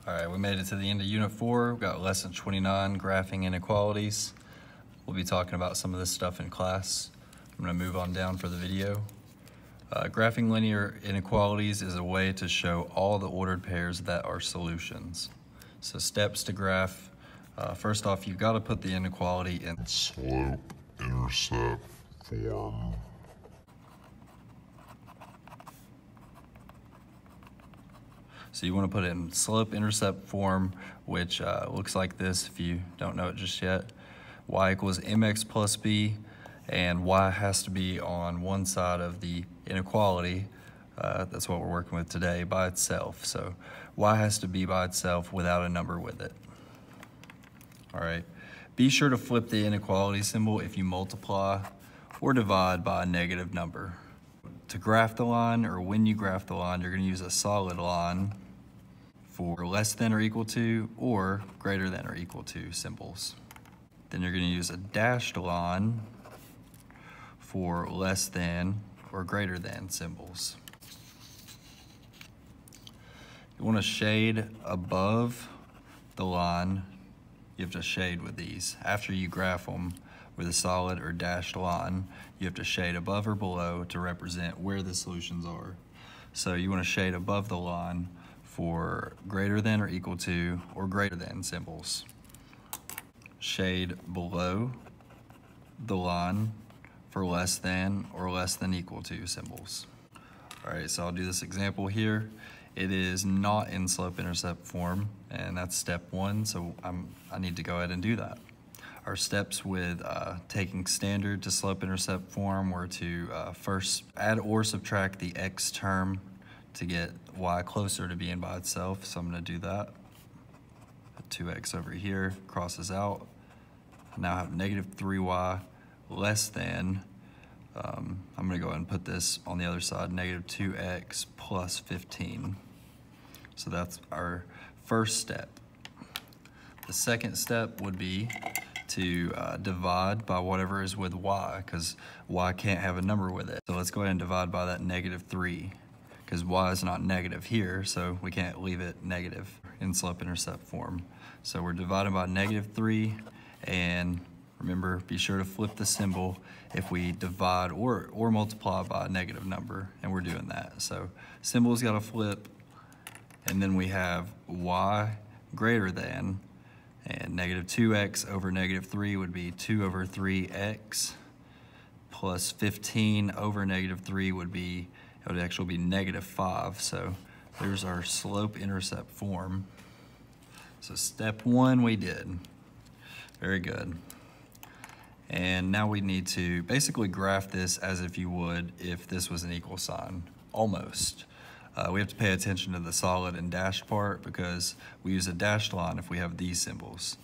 All right, we made it to the end of Unit 4. We've got Lesson 29, Graphing Inequalities. We'll be talking about some of this stuff in class. I'm gonna move on down for the video. Graphing linear inequalities is a way to show all the ordered pairs that are solutions. So steps to graph. First off, you've got to put the inequality in slope-intercept form. So you want to put it in slope-intercept form, which looks like this if you don't know it just yet. Y equals mx plus b, and y has to be on one side of the inequality. That's what we're working with today, by itself. So y has to be by itself without a number with it. All right, be sure to flip the inequality symbol if you multiply or divide by a negative number. To graph the line, or when you graph the line, you're going to use a solid line for less than or equal to or greater than or equal to symbols. Then you're going to use a dashed line for less than or greater than symbols. You want to shade above the line. You have to shade with these. After you graph them with a solid or dashed line, you have to shade above or below to represent where the solutions are. So you want to shade above the line for greater than or equal to or greater than symbols. Shade below the line for less than or less than equal to symbols. All right, so I'll do this example here. It is not in slope-intercept form, and that's step 1, so I need to go ahead and do that. Our steps with taking standard to slope-intercept form were to first add or subtract the x term to get y closer to being by itself, so I'm going to do that. Put 2x over here, crosses out. Now I have negative 3y less than, I'm going to go ahead and put this on the other side, negative 2x plus 15. So that's our first step. The second step would be to divide by whatever is with y, because y can't have a number with it. So let's go ahead and divide by that negative 3, because y is not negative here, so we can't leave it negative in slope-intercept form. So we're dividing by negative 3, and remember, be sure to flip the symbol if we divide or multiply by a negative number, and we're doing that. So symbol's got to flip, and then we have y greater than, and negative 2x over negative 3 would be 2 over 3x, plus 15 over negative 3 would actually be negative 5. So there's our slope-intercept form. So step 1 we did. Very good. And now we need to basically graph this as if you would if this was an equal sign, almost. We have to pay attention to the solid and dashed part because we use a dashed line if we have these symbols,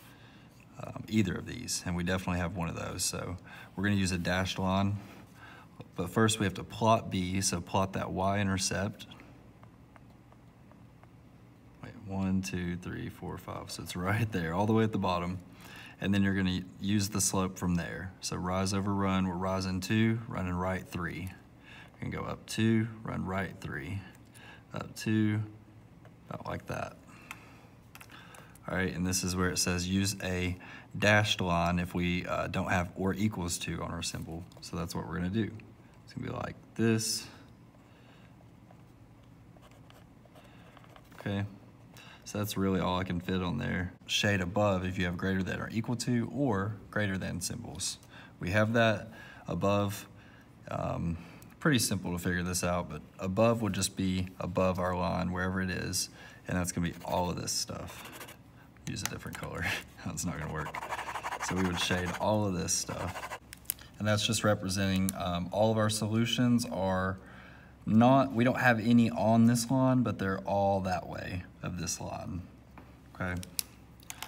either of these, and we definitely have one of those. So we're going to use a dashed line, but first we have to plot B, so plot that y-intercept. Wait, 1, 2, 3, 4, 5, so it's right there, all the way at the bottom. And then you're going to use the slope from there. So rise over run, we're rising 2, running right 3. You can go up 2, run right 3. Up 2, about like that. All right, and this is where it says use a dashed line if we don't have or equals to on our symbol. So that's what we're gonna do. It's gonna be like this. Okay, so that's really all I can fit on there. Shade above if you have greater than or equal to or greater than symbols. We have that above. Pretty simple to figure this out, but above would just be above our line, wherever it is, and that's gonna be all of this stuff. Use a different color, that's not gonna work. So we would shade all of this stuff. And that's just representing all of our solutions are not, we don't have any on this line, but they're all that way of this line, okay?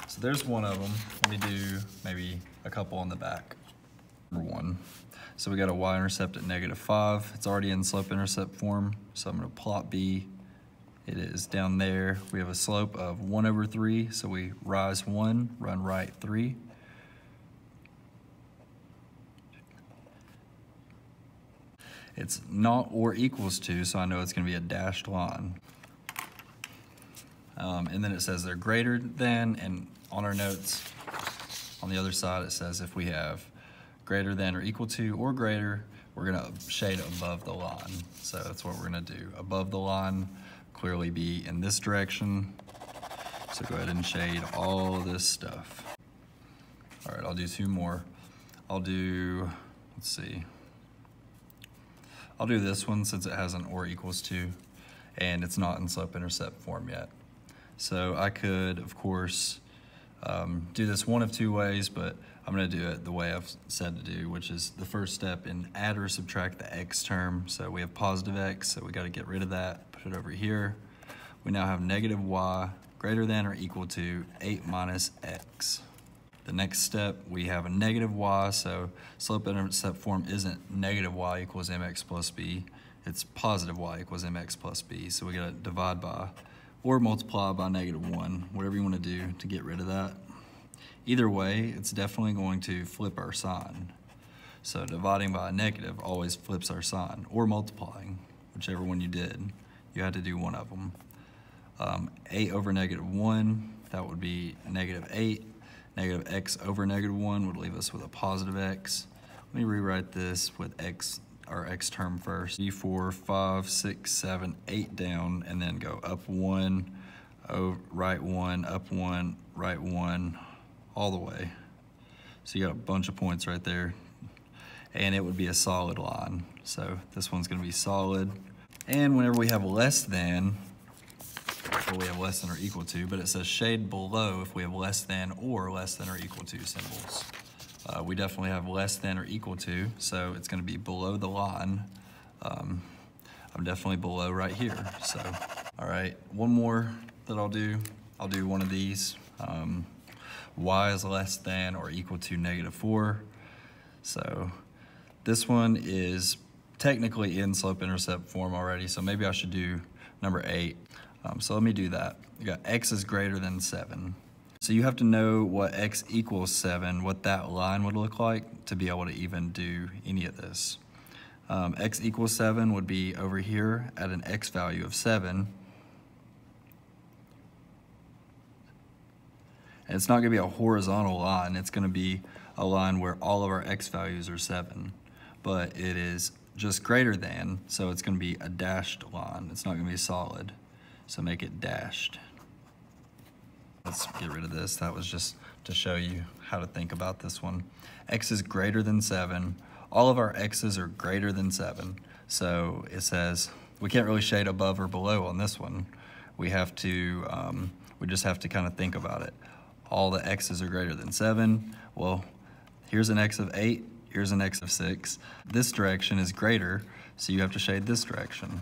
So there's one of them. Let me do maybe a couple on the back. Number 1. So we got a y-intercept at negative 5. It's already in slope-intercept form, so I'm going to plot B. It is down there. We have a slope of 1 over 3, so we rise 1, run right 3. It's not or equals to, so I know it's going to be a dashed line. And then it says they're greater than, and on our notes, on the other side, it says if we have greater than or equal to or greater, we're gonna shade above the line. So that's what we're gonna do. Above the line, clearly be in this direction. So go ahead and shade all this stuff. All right, I'll do two more. I'll do, let's see. I'll do this one since it has an or equals to, and it's not in slope-intercept form yet. So I could, of course, do this one of two ways, but I'm gonna do it the way I've said to do, which is the first step in add or subtract the x term. So we have positive x, so we gotta get rid of that, put it over here. We now have negative y greater than or equal to 8 minus x. The next step, we have a negative y, so slope-intercept form isn't negative y equals mx plus b, it's positive y equals mx plus b. So we gotta divide by or multiply by -1, whatever you wanna do to get rid of that. Either way, it's definitely going to flip our sign. So dividing by a negative always flips our sign, or multiplying, whichever one you did. You had to do one of them. 8 over -1, that would be -8. Negative x over -1 would leave us with a positive x. Let me rewrite this with x, our x term first. 3, 4, 5, 6, 7, 8 down, and then go up 1, right 1, up 1, right 1, all the way. So you got a bunch of points right there. And it would be a solid line. So this one's gonna be solid. And whenever we have less than, well, we have less than or equal to, but it says shade below if we have less than or less than or equal to symbols. We definitely have less than or equal to, so it's gonna be below the line. I'm definitely below right here, so. All right, one more that I'll do one of these. Y is less than or equal to -4. So this one is technically in slope-intercept form already, so maybe I should do number 8. So let me do that. You got x is greater than 7. So you have to know what x equals 7, what that line would look like to be able to even do any of this. X equals 7 would be over here at an x value of 7. And it's not gonna be a horizontal line, it's gonna be a line where all of our x values are 7. But it is just greater than, so it's gonna be a dashed line. It's not gonna be solid. So make it dashed. Let's get rid of this. That was just to show you how to think about this one. X is greater than 7. All of our x's are greater than 7. So it says, we can't really shade above or below on this one. We have to, we just have to kind of think about it. All the x's are greater than 7. Well, here's an x of 8, here's an x of 6. This direction is greater, so you have to shade this direction.